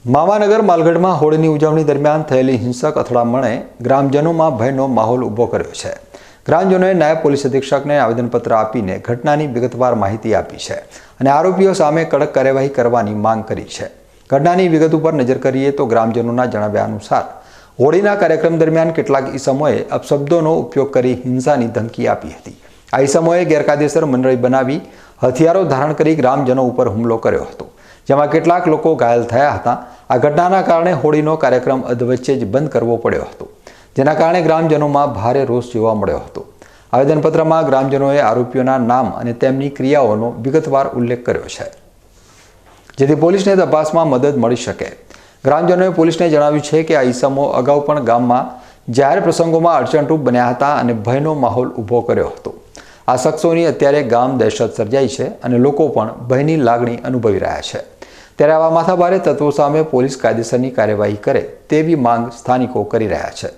મામાનગર માલગઢમાં હોળીની ઉજવણી દરમિયાન થયેલી હિંસક અથડામણે ગ્રામજનોમાં ભયનો માહોલ ઊભો કર્યો છે। ગ્રામજનોએ નાયબ પોલીસ અધિક્ષકને આવેદનપત્ર આપીને ઘટનાની વિગતવાર માહિતી આપી છે અને આરોપીઓ સામે કડક કાર્યવાહી કરવાની માંગ કરી છે। ઘટનાની વિગત ઉપર નજર કરીએ તો ગ્રામજનોના જણાવ્યા અનુસાર હોળીના કાર્યક્રમ દરમિયાન કેટલાક ઈસમોએ અપશબ્દોનો ઉપયોગ કરી હિંસાની ધમકી આપી હતી। આ ઈસમોએ ગેરકાયદેસર મંડળી બનાવી હથિયારો ધારણ કરી ગ્રામજનો ઉપર હુમલો કર્યો હતો, જેમાં કેટલાક લોકો ઘાયલ થયા હતા। આ ઘટનાના કારણે હોળીનો કાર્યક્રમ અધવચ્ચે જ બંધ કરવો પડ્યો હતો, જેના કારણે ગ્રામજનોમાં ભારે રોષ જોવા મળ્યો હતો। આવેદનપત્રમાં ગ્રામજનોએ આરોપીઓના નામ અને તેમની ક્રિયાઓનો વિગતવાર ઉલ્લેખ કર્યો છે, જેથી પોલીસને તપાસમાં મદદ મળી શકે। ગ્રામજનોએ પોલીસને જણાવ્યું છે કે આ ઈસમો અગાઉ પણ ગામમાં જાહેર પ્રસંગોમાં અડચણરૂપ બન્યા હતા અને ભયનો માહોલ ઊભો કર્યો હતો। આ શખ્સોની અત્યારે ગામ દહેશત સર્જાઈ છે અને લોકો પણ ભયની લાગણી અનુભવી રહ્યા છે। ત્યારે આવા માથાભારે તત્વો સામે પોલીસ કાયદેસરની કાર્યવાહી કરે તેવી માંગ સ્થાનિકો કરી રહ્યા છે।